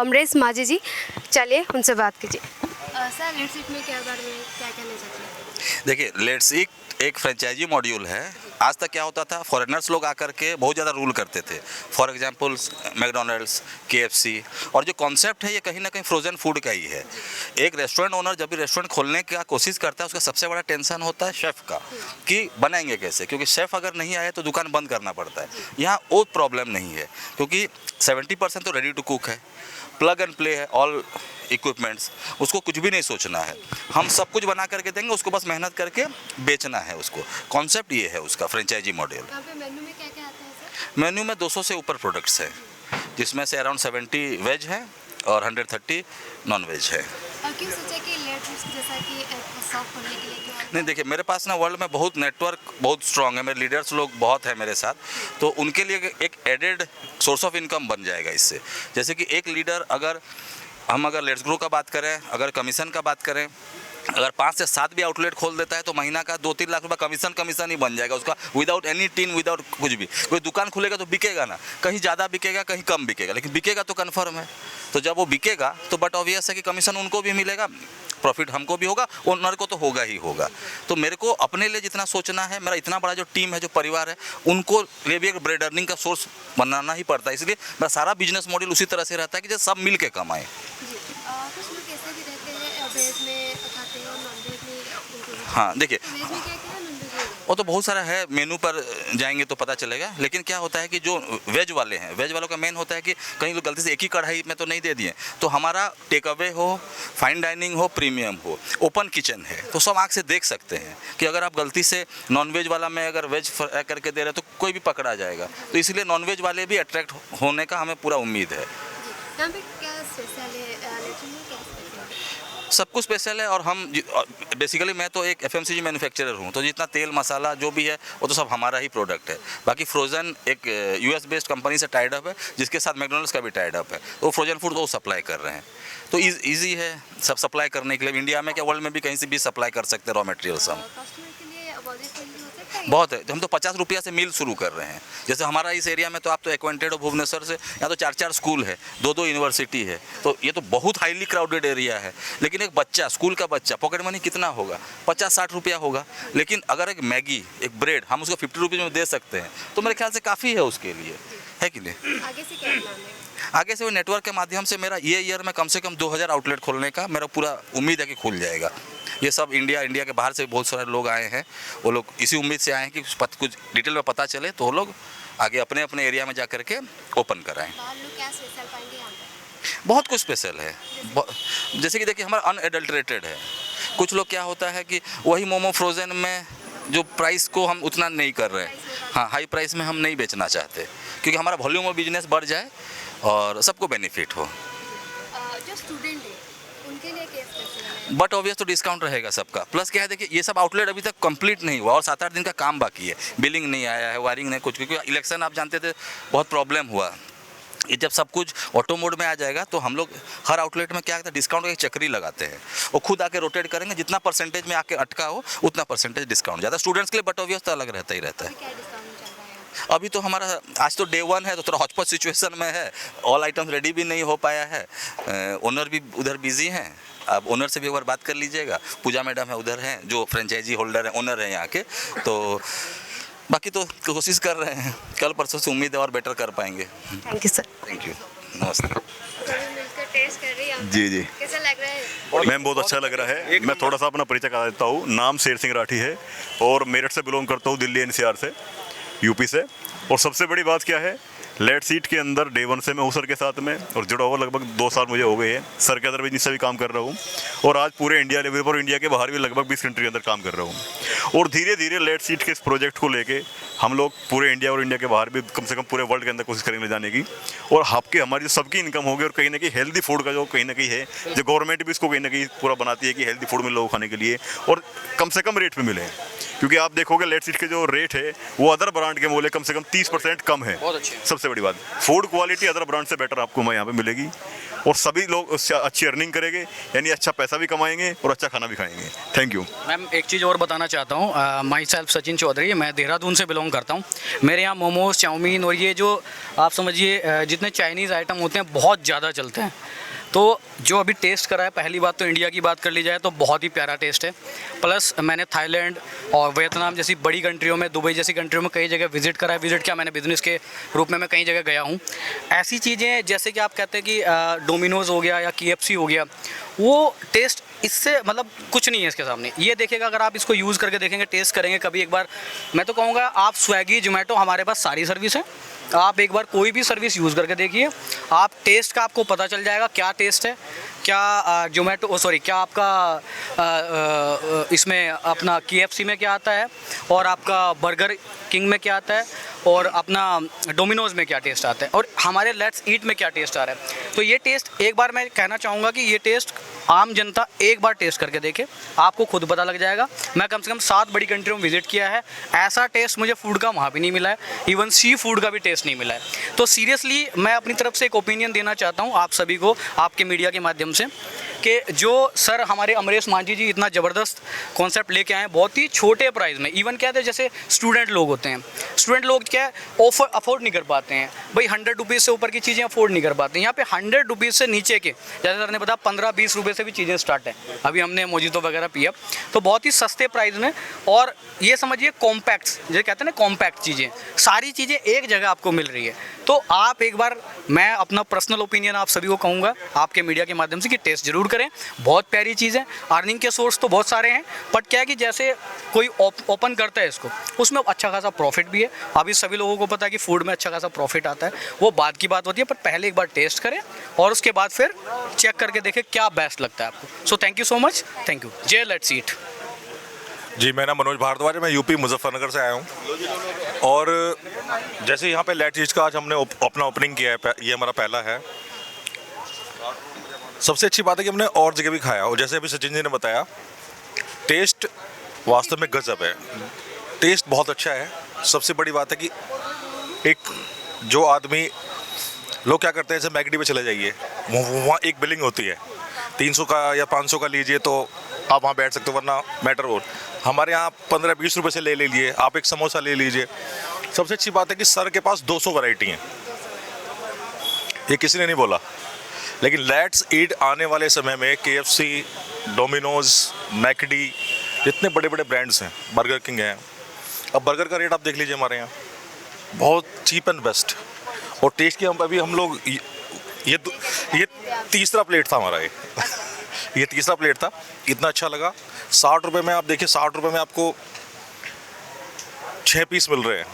अमरेश माझी जी, चलिए उनसे बात कीजिए। सर लेट्स इट में क्या बारे में क्या कहना चाहते हैं? देखिए, लेट्स ईट एक फ्रेंचाइजी मॉड्यूल है। आज तक क्या होता था, फॉरेनर्स लोग आकर के बहुत ज़्यादा रूल करते थे। फॉर एग्जांपल मैकडोनल्ड्स, केएफसी, और जो कॉन्सेप्ट है ये कहीं ना कहीं फ्रोजन फूड का ही है। एक रेस्टोरेंट ओनर जब भी रेस्टोरेंट खोलने का कोशिश करता है, उसका सबसे बड़ा टेंशन होता है शेफ़ का, कि बनाएंगे कैसे, क्योंकि शेफ़ अगर नहीं आए तो दुकान बंद करना पड़ता है। यहाँ वो प्रॉब्लम नहीं है, क्योंकि 70% तो रेडी टू कुक है, प्लग एंड प्ले है, ऑल इक्विपमेंट्स, उसको कुछ भी नहीं सोचना है। हम सब कुछ बना करके देंगे, उसको बस मेहनत करके बेचना है उसको। कॉन्सेप्ट ये है उसका फ्रेंचाइजी मॉडल। यहाँ पे मेन्यू में क्या क्या आता है सर? मेन्यू में 200 से ऊपर प्रोडक्ट्स हैं, जिसमें से अराउंड 70 वेज है और 130 नॉन वेज है। क्यों सोचा कि लेट्स इट जैसा कि शॉप खोलने के लिए क्यों? नहीं, देखिए, मेरे पास ना वर्ल्ड में बहुत नेटवर्क बहुत स्ट्रांग है, मेरे लीडर्स लोग बहुत हैं मेरे साथ, तो उनके लिए एक एडेड सोर्स ऑफ इनकम बन जाएगा इससे। जैसे कि एक लीडर, अगर लेट्स ग्रो का बात करें, अगर कमीशन का बात करें, अगर 5 से 7 भी आउटलेट खोल देता है तो महीना का 2-3 लाख रुपए कमीशन ही बन जाएगा उसका, विदाउट एनी टीम, विदाउट कुछ भी। कोई दुकान खुलेगा तो बिकेगा ना, कहीं ज़्यादा बिकेगा, कहीं कम बिकेगा, लेकिन बिकेगा तो कन्फर्म है। तो जब वो बिकेगा तो बट ऑब्वियस है कि कमीशन उनको भी मिलेगा, प्रॉफिट हमको भी होगा, ओनर को तो होगा ही होगा। तो मेरे को अपने लिए जितना सोचना है, मेरा इतना बड़ा जो टीम है, जो परिवार है, उनको लिए भी एक ब्रेड अर्निंग का सोर्स बनाना ही पड़ता है। इसलिए मेरा सारा बिजनेस मॉडल उसी तरह से रहता है कि जैसे सब मिल के कमाएँ। कुछ लोग ऐसे भी रहते हैं वेज में खाते हैं और नॉन वेज में उनको हाँ, देखिए, वेज में क्या क्या है, नॉन वेज में वो तो बहुत सारा है, मेनू पर जाएंगे तो पता चलेगा। लेकिन क्या होता है कि जो वेज वाले हैं, वेज वालों का मेन होता है कि कहीं लोग गलती से एक ही कढ़ाई में तो नहीं दे दिए, तो हमारा टेक अवे हो, फाइन डाइनिंग हो, प्रीमियम हो, ओपन किचन है, तो सब आँख से देख सकते हैं कि अगर आप गलती से नॉन वेज वाला में अगर वेज फ्राई करके दे रहे हैं तो कोई भी पकड़ा जाएगा। तो इसलिए नॉन वेज वाले भी अट्रैक्ट होने का हमें पूरा उम्मीद है। यहाँ पे क्या स्पेशल है लेट्स में क्या स्पेशल है? सब कुछ स्पेशल है, और हम बेसिकली मैं तो एक एफएमसीजी मैन्युफैक्चरर हूँ, तो जितना तेल मसाला जो भी है वो तो सब हमारा ही प्रोडक्ट है। बाकी फ्रोज़न एक यूएस बेस्ड कंपनी से टाइड अप है, जिसके साथ मैकडोनल्ड्स का भी टाइड अप है, वो फ्रोजन फूड वो सप्लाई कर रहे हैं। तो ईजी है सब सप्लाई करने के लिए। इंडिया में क्या, वर्ल्ड में भी कहीं से भी सप्लाई कर सकते हैं रॉ मटेरियल्स हम। कस्टमर के लिए बजट फ्रेंडली हो सकता है? बहुत है, तो हम तो 50 रुपया से मील शुरू कर रहे हैं। जैसे हमारा इस एरिया में तो आप तो एक्वेंटेड हो भुवनेश्वर से, यहाँ तो 4-4 स्कूल है, 2-2 यूनिवर्सिटी है, तो ये तो बहुत हाईली क्राउडेड एरिया है। लेकिन एक बच्चा, स्कूल का बच्चा, पॉकेट मनी कितना होगा, 50-60 रुपया होगा, लेकिन अगर एक मैगी, एक ब्रेड हम उसको 50 रुपीज़ में दे सकते हैं, तो मेरे ख्याल से काफ़ी है उसके लिए, है कि नहीं। आगे से क्या प्लान है? आगे से वो नेटवर्क के माध्यम से मेरा ये ईयर में कम से कम 2000 आउटलेट खोलने का मेरा पूरा उम्मीद है कि खुल जाएगा। ये सब इंडिया के बाहर से बहुत सारे लोग आए हैं, वो लोग इसी उम्मीद से आए हैं कि कुछ डिटेल में पता चले तो वो लोग आगे अपने अपने एरिया में जा करके ओपन कराएं। बाहर लोग क्या स्पेशल पाएंगे यहाँ पे? बहुत कुछ स्पेशल है, जैसे कि देखिए हमारा अनएडल्टरेटेड है। कुछ लोग क्या होता है कि वही मोमो फ्रोज़न में जो प्राइस को हम उतना नहीं कर रहे हैं, हाँ, हाई प्राइस में हम नहीं बेचना चाहते, क्योंकि हमारा वॉल्यूम ऑफ बिजनेस बढ़ जाए और सबको बेनिफिट हो। जो स्टूडेंट है उनके लिए क्या स्पेशल है? बट ऑब्वियस तो डिस्काउंट रहेगा सबका। प्लस क्या है, देखिए ये सब आउटलेट अभी तक कंप्लीट नहीं हुआ और 7-8 दिन का काम बाकी है, बिलिंग नहीं आया है, वायरिंग नहीं कुछ, क्योंकि इलेक्शन आप जानते थे बहुत प्रॉब्लम हुआ। ये जब सब कुछ ऑटो मोड में आ जाएगा तो हम लोग हर आउटलेट में क्या करते हैं, डिस्काउंट की चक्री लगाते हैं, वो खुद आके रोटेट करेंगे, जितना परसेंटेज में आके अटका हो उतना परसेंटेज डिस्काउंट ज़्यादा स्टूडेंट्स के लिए, बट ऑब्वियस तो अलग रहता ही रहता है। क्या डिस्काउंट चल रहा है? अभी तो हमारा आज तो डे 1 है, तो थोड़ा हॉटपॉट सिचुएशन में है, ऑल आइटम्स रेडी भी नहीं हो पाया है, ओनर भी उधर बिजी हैं। आप ओनर से भी एक बार बात कर लीजिएगा, पूजा मैडम है उधर हैं, जो फ्रेंचाइजी होल्डर हैं, ओनर हैं यहाँ के, तो बाकी तो कोशिश कर रहे हैं, कल परसों से उम्मीद है और बेटर कर पाएंगे। Thank you sir. Thank you, नमस्ते। मिलकर टेस्ट कर रही हैं जी जी कैसा लग रहा है? मैम बहुत अच्छा लग रहा है। मैं थोड़ा सा अपना परिचय करा देता हूँ। नाम शेर सिंह राठी है और मेरठ से बिलोंग करता हूँ, दिल्ली एनसीआर से, यूपी से। और सबसे बड़ी बात क्या है, लेट्स ईट के अंदर डे 1 से मैं हूँ सर के साथ में, और जुड़ा हुआ लगभग 2 साल मुझे हो गए हैं। सर के अंदर बिजनेस से भी काम कर रहा हूँ और आज पूरे इंडिया लेवल पर, इंडिया के बाहर भी लगभग 20 कंट्री के अंदर काम कर रहा हूँ। और धीरे धीरे लेट्स ईट के इस प्रोजेक्ट को लेके हम लोग पूरे इंडिया और इंडिया के बाहर भी कम से कम पूरे वर्ल्ड के अंदर कोशिश करेंगे जाने की। और आपके हमारी जो सबकी इनकम होगी, और कहीं ना कहीं हेल्दी फूड का जो कहीं ना कहीं है, जो गवर्नमेंट भी इसको कहीं ना कहीं पूरा बनाती है कि हेल्दी फूड मिले लोगों खाने के लिए, और कम से कम रेट पे मिले। क्योंकि आप देखोगे लेट्स ईट के जो रेट है वो अदर ब्रांड के मोले कम से कम 30% कम है। बहुत अच्छे। सबसे बड़ी बात, फूड क्वालिटी अदर ब्रांड से बेटर आपको मैं यहाँ पे मिलेगी। और सभी लोग उससे अच्छी अर्निंग करेंगे, यानी अच्छा पैसा भी कमाएंगे और अच्छा खाना भी खाएंगे। थैंक यू मैम एक चीज़ और बताना चाहता हूँ, माई सेल्फ सचिन चौधरी, मैं देहरादून से बिलोंग करता हूँ। मेरे यहाँ मोमोज, चाउमीन और ये जो आप समझिए जितने चाइनीज़ आइटम होते हैं बहुत ज़्यादा चलते हैं। तो जो अभी टेस्ट करा है, पहली बात तो इंडिया की बात कर ली जाए तो बहुत ही प्यारा टेस्ट है। प्लस मैंने थाईलैंड और वियतनाम जैसी बड़ी कंट्रियों में, दुबई जैसी कंट्रियों में कई जगह विजिट करा है। विजिट क्या, मैंने बिज़नेस के रूप में मैं कई जगह गया हूँ। ऐसी चीज़ें जैसे कि आप कहते हैं कि डोमिनोज़ हो गया या KFC हो गया, वो टेस्ट इससे मतलब कुछ नहीं है इसके सामने। ये देखिएगा, अगर आप इसको यूज़ करके देखेंगे, टेस्ट करेंगे कभी एक बार, मैं तो कहूँगा आप स्विगी, जोमेटो, हमारे पास सारी सर्विस है, आप एक बार कोई भी सर्विस यूज़ करके देखिए, आप टेस्ट का आपको पता चल जाएगा क्या टेस्ट है, क्या जोमेटो क्या आपका इसमें अपना KFC में क्या आता है और आपका बर्गर किंग में क्या आता है और अपना डोमिनोज़ में क्या टेस्ट आता है और हमारे लेट्स ईट में क्या टेस्ट आ रहा है। तो ये टेस्ट एक बार मैं कहना चाहूँगा कि ये टेस्ट आम जनता एक बार टेस्ट करके देखे, आपको खुद पता लग जाएगा। मैं कम से कम 7 बड़ी कंट्रियों में विजिट किया है, ऐसा टेस्ट मुझे फूड का वहाँ भी नहीं मिला है, इवन सी फूड का भी टेस्ट नहीं मिला है। तो सीरियसली मैं अपनी तरफ से एक ओपिनियन देना चाहता हूँ आप सभी को, आपके मीडिया के माध्यम से, कि जो सर हमारे अमरेश मांझी जी इतना ज़बरदस्त कॉन्सेप्ट लेके आए हैं, बहुत ही छोटे प्राइस में। इवन क्या है, जैसे स्टूडेंट लोग होते हैं, स्टूडेंट लोग क्या है अफोर्ड नहीं कर पाते हैं भाई, 100 रुपीज़ से ऊपर की चीज़ें अफोर्ड नहीं कर पाते हैं। यहाँ पे 100 रुपीज़ से नीचे के, जैसे सर ने बताया 15-20 रुपये से भी चीज़ें स्टार्ट है। अभी हमने मोजितो वगैरह पिया, तो बहुत ही सस्ते प्राइस में, और ये समझिए कॉम्पैक्ट, जो कहते हैं ना कॉम्पैक्ट चीज़ें, सारी चीज़ें एक जगह आपको मिल रही है। तो आप एक बार, मैं अपना पर्सनल ओपिनियन आप सभी को कहूँगा आपके मीडिया के माध्यम से कि टेस्ट जरूर करें, बहुत प्यारी चीज़ है। अर्निंग के सोर्स तो बहुत सारे हैं, बट क्या है कि जैसे कोई ओपन करता है इसको, उसमें अच्छा खासा प्रॉफिट भी है। अभी सभी लोगों को पता है कि फूड में अच्छा खासा प्रॉफिट आता है, वो बाद की बात होती है, पर पहले एक बार टेस्ट करें और उसके बाद फिर चेक करके देखें क्या बेस्ट लगता है आपको। So thank you so much, thank you. जय लेट्स ईट। जी, मेरा नाम मनोज भारद्वाज है, मैं यूपी मुजफ्फरनगर से आया हूँ। और जैसे यहाँ पे लेट्स ईट का आज हमने अपना ओपनिंग किया है, ये हमारा पहला है। सबसे अच्छी बात है कि हमने और जगह भी खाया, और जैसे अभी सचिन जी ने बताया, टेस्ट वास्तव में गजब है, टेस्ट बहुत अच्छा है। सबसे बड़ी बात है कि एक जो आदमी, लोग क्या करते हैं, जैसे मैकडी पे चले जाइए, वहाँ एक बिलिंग होती है, 300 का या 500 का लीजिए तो आप वहाँ बैठ सकते हो, वरना मैटर और हमारे यहाँ 15-20 रुपये से ले लीजिए, आप एक समोसा ले लीजिए। सबसे अच्छी बात है कि सर के पास 200 वैरायटी हैं, ये किसी ने नहीं बोला। लेकिन लेट्स ईट आने वाले समय में KFC, डोमिनोज़, मैकडी, जितने बड़े बड़े ब्रांड्स हैं, बर्गर किंग हैं, अब बर्गर का रेट आप देख लीजिए, हमारे यहाँ बहुत चीप एंड बेस्ट। और टेस्ट की हम लोग ये तीसरा प्लेट था हमारा, ये तीसरा प्लेट था, इतना अच्छा लगा। 60 रुपये में आप देखिए, 60 रुपये में आपको 6 पीस मिल रहे हैं,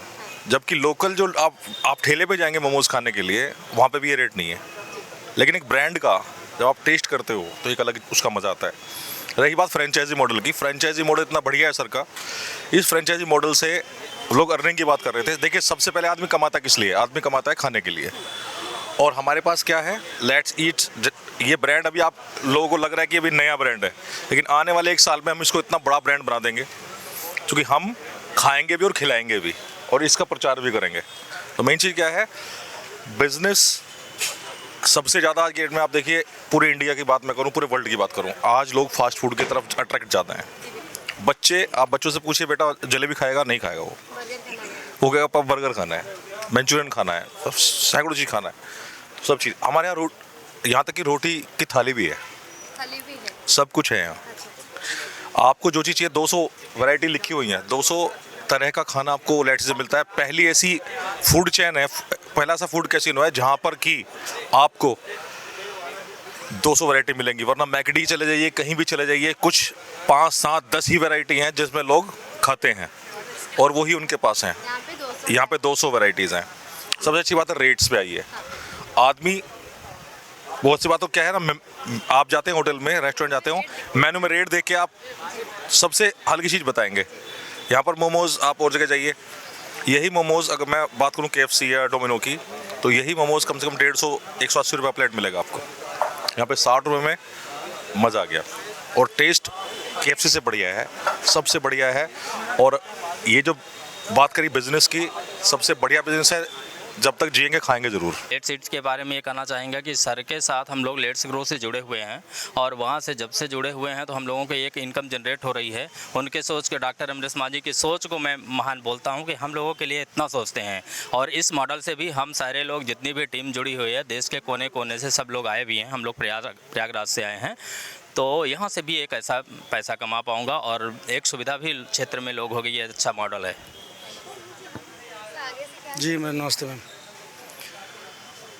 जबकि लोकल जो आप ठेले पे जाएंगे मोमोज खाने के लिए, वहाँ पे भी ये रेट नहीं है। लेकिन एक ब्रांड का जब आप टेस्ट करते हो तो एक अलग उसका मज़ा आता है। रही बात फ्रेंचाइजी मॉडल की, फ्रेंचाइजी मॉडल इतना बढ़िया है सर का, इस फ्रेंचाइजी मॉडल से लोग अर्निंग की बात कर रहे थे। देखिए, सबसे पहले आदमी कमाता किस लिए? आदमी कमाता है खाने के लिए। और हमारे पास क्या है, लेट्स ईट, ये ब्रांड अभी आप लोगों को लग रहा है कि अभी नया ब्रांड है, लेकिन आने वाले 1 साल में हम इसको इतना बड़ा ब्रांड बना देंगे, क्योंकि हम खाएंगे भी और खिलाएंगे भी और इसका प्रचार भी करेंगे। तो मेन चीज़ क्या है, बिजनेस सबसे ज़्यादा आज के डेट में आप देखिए, पूरे इंडिया की बात मैं करूँ, पूरे वर्ल्ड की बात करूँ, आज लोग फास्ट फूड की तरफ अट्रैक्ट ज़्यादा हैं। बच्चे, आप बच्चों से पूछिए, बेटा जलेबी खाएगा? नहीं खाएगा वो कहेगा पापा बर्गर खाना है, मंचूरियन खाना है, सैकड़ों चीज़ खाना है, सब चीज़। हमारे यहाँ यहाँ तक कि रोटी की थाली भी है, सब कुछ है यहाँ। आपको जो चीज़ चाहिए, 200 वैरायटी लिखी हुई है, 200 तरह का खाना आपको लेट्स से मिलता है। पहली ऐसी फूड चेन है, पहला सा फूड कैसीनो है जहाँ पर कि आपको 200 वैरायटी मिलेंगी, वरना मैकडी चले जाइए, कहीं भी चले जाइए, कुछ 5, 7, 10 ही वैरायटी हैं जिसमें लोग खाते हैं, और वही उनके पास हैं। यहाँ पे 200 वैरायटीज़ हैं। सबसे अच्छी बात है रेट्स पे आई है। आदमी, बहुत सी बात तो क्या है ना, आप जाते हैं होटल में, रेस्टोरेंट जाते हो, मेनू में रेट देख के आप सबसे हल्की चीज़ बताएंगे। यहाँ पर मोमोज़ आप और जगह जाइए, यही मोमोज़ अगर मैं बात करूँ KFC या डोमिनो की, तो यही मोमोज़ कम से कम 150-180 रुपये प्लेट मिलेगा आपको। यहाँ पे 60 रुपये में मज़ा आ गया, और टेस्ट KFC से बढ़िया है, सबसे बढ़िया है। और ये जो बात करी बिज़नेस की, सबसे बढ़िया बिज़नेस है जब तक जिएंगे खाएंगे ज़रूर। लेट्स सीड्स के बारे में ये कहना चाहेंगे कि सर के साथ हम लोग लेट्स ग्रो से जुड़े हुए हैं और वहाँ से जब से जुड़े हुए हैं तो हम लोगों को एक इनकम जनरेट हो रही है। उनके सोच के डॉक्टर अमरीश मांझी की सोच को मैं महान बोलता हूँ कि हम लोगों के लिए इतना सोचते हैं और इस मॉडल से भी हम सारे लोग जितनी भी टीम जुड़ी हुई है देश के कोने कोने से सब लोग आए भी हैं। हम लोग प्रयागराज से आए हैं तो यहाँ से भी एक ऐसा पैसा कमा पाऊँगा और एक सुविधा भी क्षेत्र में लोग होगी। ये अच्छा मॉडल है। जी मैम नमस्ते मैम।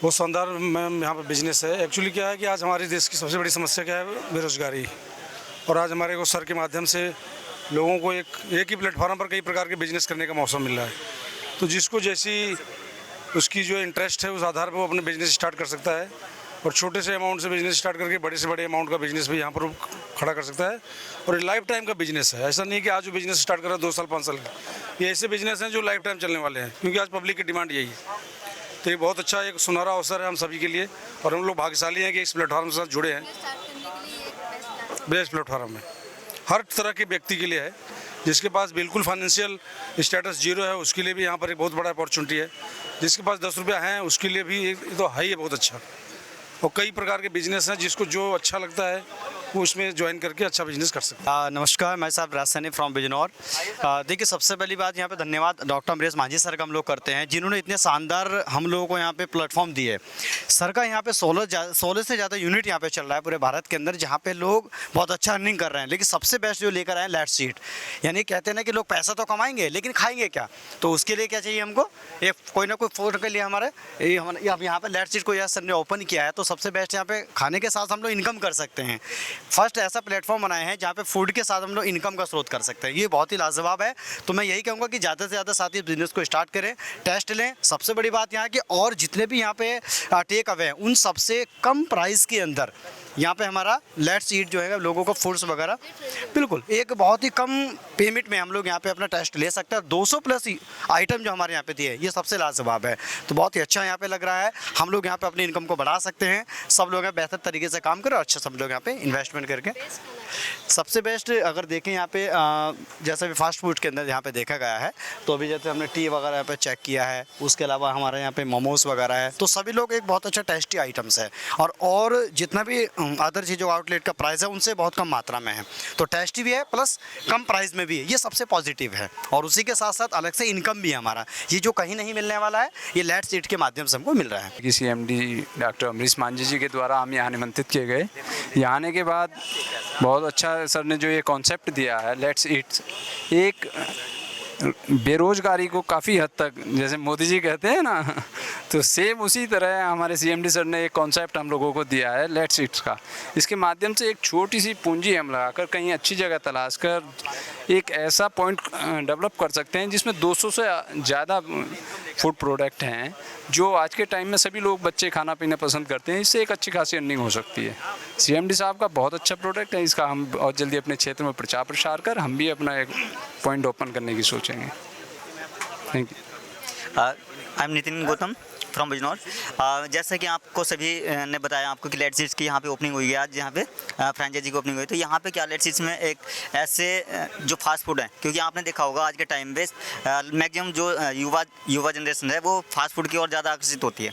बहुत शानदार मैम यहाँ पर बिजनेस है। एक्चुअली क्या है कि आज हमारे देश की सबसे बड़ी समस्या क्या है, बेरोजगारी। और आज हमारे को सर के माध्यम से लोगों को एक ही प्लेटफॉर्म पर कई प्रकार के बिजनेस करने का मौका मिल रहा है। तो जिसको जैसी उसकी जो इंटरेस्ट है उस आधार पर वो अपने बिजनेस स्टार्ट कर सकता है और छोटे से अमाउंट से बिजनेस स्टार्ट करके बड़े से बड़े अमाउंट का बिजनेस भी यहाँ पर खड़ा कर सकता है। और ये लाइफ टाइम का बिजनेस है। ऐसा नहीं कि आज जो बिजनेस स्टार्ट कर रहा है 2 साल 5 साल का, ये ऐसे बिजनेस हैं जो लाइफ टाइम चलने वाले हैं क्योंकि आज पब्लिक की डिमांड यही है। तो ये बहुत अच्छा एक सुनहरा अवसर है हम सभी के लिए और हम लोग भाग्यशाली हैं कि इस प्लेटफॉर्म के साथ जुड़े हैं। बेस्ट प्लेटफॉर्म है, हर तरह के व्यक्ति के लिए है। जिसके पास बिल्कुल फाइनेंशियल स्टेटस जीरो है उसके लिए भी यहाँ पर एक बहुत बड़ा अपॉर्चुनिटी है। जिसके पास 10 रुपया हैं उसके लिए भी ये तो है ही बहुत अच्छा। और कई प्रकार के बिजनेस हैं, जिसको जो अच्छा लगता है वो उसमें ज्वाइन करके अच्छा बिजनेस कर सकते हैं। नमस्कार, मैं साहब राजस्थानी फ्रॉम बिजनौर। देखिए सबसे पहली बात यहाँ पे धन्यवाद डॉक्टर अमरीश मांझी सर का हम लोग करते हैं जिन्होंने इतने शानदार हम लोगों को यहाँ पे प्लेटफॉर्म दिए। सर का यहाँ पे 16 से ज़्यादा यूनिट यहाँ पे चल रहा है पूरे भारत के अंदर जहाँ पे लोग बहुत अच्छा अर्निंग कर रहे हैं। लेकिन सबसे बेस्ट जो लेकर आए लेट्स सीट, यानी कहते हैं ना कि लोग पैसा तो कमाएंगे लेकिन खाएंगे क्या। तो उसके लिए क्या चाहिए हमको, एक कोई ना कोई फूड के लिए हमारे अब यहाँ पे लेट्स सीट को यह सर ने ओपन किया है तो सबसे बेस्ट यहाँ पे खाने के साथ हम लोग इनकम कर सकते हैं। फर्स्ट ऐसा प्लेटफॉर्म बनाए हैं जहाँ पे फूड के साथ हम लोग इनकम का स्रोत कर सकते हैं। ये बहुत ही लाजवाब है। तो मैं यही कहूँगा कि ज़्यादा से ज़्यादा साथी बिजनेस को स्टार्ट करें, टेस्ट लें। सबसे बड़ी बात यहाँ की और जितने भी यहाँ पे टेक अवे हैं उन सबसे कम प्राइस के अंदर यहाँ पे हमारा लेट्स ईट जो है लोगों को फूड्स वगैरह बिल्कुल एक बहुत ही कम पेमेंट में हम लोग यहाँ पे अपना टेस्ट ले सकते हैं। 200 प्लस आइटम जो हमारे यहाँ पे दिए ये सबसे लाजवाब है। तो बहुत ही अच्छा यहाँ पे लग रहा है। हम लोग यहाँ पे अपनी इनकम को बढ़ा सकते हैं। सब लोग यहाँ बेहतर तरीके से काम करें और अच्छा सब लोग यहाँ पे इन्वेस्टमेंट करके सबसे बेस्ट अगर देखें यहाँ पे जैसे भी फास्ट फूड के अंदर यहाँ पे देखा गया है तो अभी जैसे हमने टी वगैरह यहाँ पे चेक किया है, उसके अलावा हमारे यहाँ पे मोमोज वगैरह है तो सभी लोग एक बहुत अच्छा टेस्टी आइटम्स है और जितना भी अदर चीज़ जो आउटलेट का प्राइस है उनसे बहुत कम मात्रा में है। तो टेस्टी भी है प्लस कम प्राइस में भी है, ये सबसे पॉजिटिव है। और उसी के साथ साथ अलग से इनकम भी है हमारा, ये जो कहीं नहीं मिलने वाला है ये लेट्स ईट के माध्यम से हमको मिल रहा है। किसी MD डॉक्टर अमरीश मांझी जी के द्वारा हम यहाँ निमंत्रित किए गए। यहाँ आने के बाद बहुत अच्छा सर ने जो ये कॉन्सेप्ट दिया है लेट्स ईट, एक बेरोजगारी को काफ़ी हद तक जैसे मोदी जी कहते हैं ना तो सेम उसी तरह हमारे CMD सर ने एक कॉन्सेप्ट हम लोगों को दिया है लेट्स ईट का। इसके माध्यम से एक छोटी सी पूंजी हम लगाकर कहीं अच्छी जगह तलाश कर एक ऐसा पॉइंट डेवलप कर सकते हैं जिसमें 200 से ज़्यादा फूड प्रोडक्ट हैं जो आज के टाइम में सभी लोग बच्चे खाना पीना पसंद करते हैं। इससे एक अच्छी खासी अर्निंग हो सकती है। CMD साहब का बहुत अच्छा प्रोडक्ट है, इसका हम बहुत जल्दी अपने क्षेत्र में प्रचार प्रसार कर हम भी अपना एक पॉइंट ओपन करने की सोचेंगे। Thank you. I am Nitin Gautam from Bijnor. जैसा कि आपको सभी ने बताया आपको कि लेट्स ईट्स की यहाँ पे ओपनिंग हुई है आज, यहाँ पे फ्रेंचाइजी की ओपनिंग हुई। तो यहाँ पे क्या लेट्स ईट्स में एक ऐसे जो फास्ट फूड है, क्योंकि आपने देखा होगा आज के टाइम पे मैक्सिमम जो युवा जनरेशन है वो फास्ट फूड की ओर ज़्यादा आकर्षित होती है।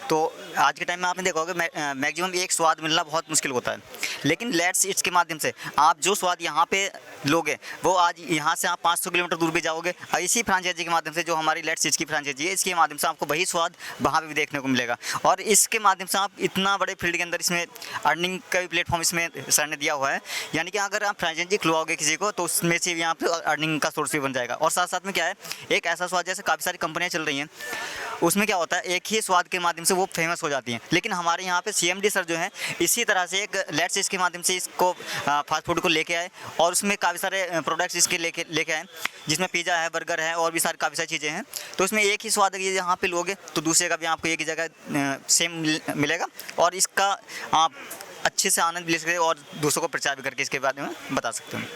तो आज के टाइम में आपने देखा होगा मैक्सिमम एक स्वाद मिलना बहुत मुश्किल होता है, लेकिन लेट्स ईट्स के माध्यम से आप जो स्वाद यहाँ पे लोगे वो आज यहाँ से आप 500 किलोमीटर दूर भी जाओगे। इसी फ्रेंचाइजी के माध्यम से जो हमारी लेट्स ईट्स की फ्रेंचाइजी है इसके माध्यम से आपको वही स्वाद वहाँ पे भी देखने को मिलेगा। और इसके माध्यम से आप इतना बड़े फील्ड के अंदर इसमें अर्निंग का भी प्लेटफॉर्म इसमें सर ने दिया हुआ है। यानी कि अगर आप फ्रेंचाइजी खुलवाओगे किसी को तो उसमें से यहाँ पे अर्निंग का सोर्स भी बन जाएगा। और साथ साथ में क्या है, एक ऐसा स्वाद जैसे काफ़ी सारी कंपनियाँ चल रही हैं उसमें क्या होता है एक ही स्वाद के माध्यम से वो फेमस हो जाती हैं, लेकिन हमारे यहाँ पे CMD सर जो हैं इसी तरह से एक लेट्स ईट के माध्यम से इसको फास्ट फूड को लेके आए और उसमें काफ़ी सारे प्रोडक्ट्स इसके लेके आए जिसमें पिज़्ज़ा है, बर्गर है और भी सारी काफ़ी सारी चीज़ें हैं। तो इसमें एक ही स्वाद है, यहाँ पे लोगे तो दूसरे का भी आपको एक ही जगह सेम मिलेगा और इसका आप अच्छे से आनंद ले सकते और दूसरों को प्रचार भी करके इसके बारे में बता सकते हैं।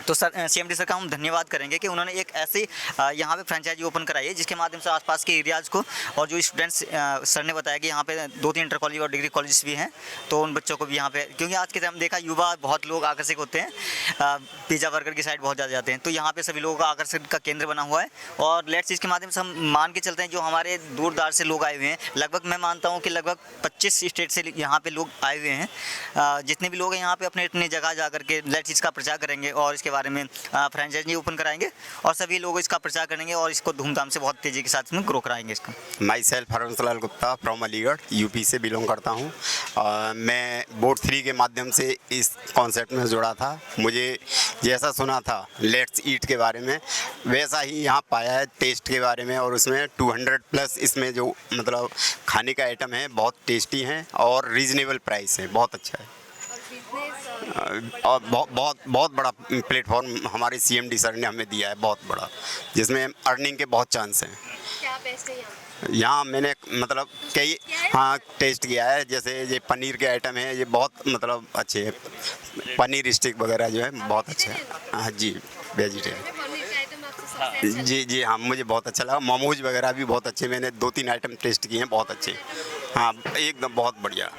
तो सर CMD सर का हम धन्यवाद करेंगे कि उन्होंने एक ऐसी यहाँ पे फ्रेंचाइजी ओपन कराई है जिसके माध्यम से आसपास के एरियाज़ को और जो स्टूडेंट्स सर ने बताया कि यहाँ पे 2-3 इंटर कॉलेज और डिग्री कॉलेज भी हैं, तो उन बच्चों को भी यहाँ पे, क्योंकि आज के टाइम देखा युवा बहुत लोग आकर्षित होते हैं, पिज़्ज़ा बर्गर की साइड बहुत ज़्यादा जाते हैं, तो यहाँ पे सभी लोगों का आकर्षण का केंद्र बना हुआ है। और लेट्स इसके माध्यम से हम मान के चलते हैं जो हमारे दूर दराज से लोग आए हुए हैं, लगभग मैं मानता हूँ कि लगभग 25 स्टेट से यहाँ पे लोग आए हुए हैं। जितने भी लोग हैं यहाँ पे अपने अपनी जगह जा करके लेट्स इसका प्रचार करेंगे और इसके बारे में फ्रेंचाइजी ओपन कराएंगे और सभी लोग इसका प्रचार करेंगे और इसको धूमधाम से बहुत तेज़ी के साथ में ग्रो कराएंगे इसका। Myself Harvanshlal Gupta from Aligarh UP से बिलोंग करता हूँ। मैं बोर्ड 3 के माध्यम से इस कॉन्सेप्ट में जुड़ा था। मुझे जैसा सुना था लेट्स ईट के बारे में वैसा ही यहाँ पाया है टेस्ट के बारे में, और उसमें 200+ इसमें जो मतलब खाने का आइटम है बहुत टेस्टी हैं और रीज़नेबल प्राइस है, बहुत अच्छा है। और बहुत बड़ा प्लेटफॉर्म हमारे CMD सर ने हमें दिया है, बहुत बड़ा, जिसमें अर्निंग के बहुत चांस हैं। क्या बेस्ट है यहाँ मैंने मतलब कई टेस्ट किया है, जैसे ये पनीर के आइटम है, ये बहुत मतलब अच्छे हैं। पनीर स्टिक वगैरह जो है बहुत अच्छा है। हाँ जी, वेजिटेरियन। जी हाँ, मुझे बहुत अच्छा लगा। मोमोज वगैरह भी बहुत अच्छे, मैंने 2-3 आइटम टेस्ट किए हैं, बहुत अच्छे। हाँ एकदम बहुत बढ़िया।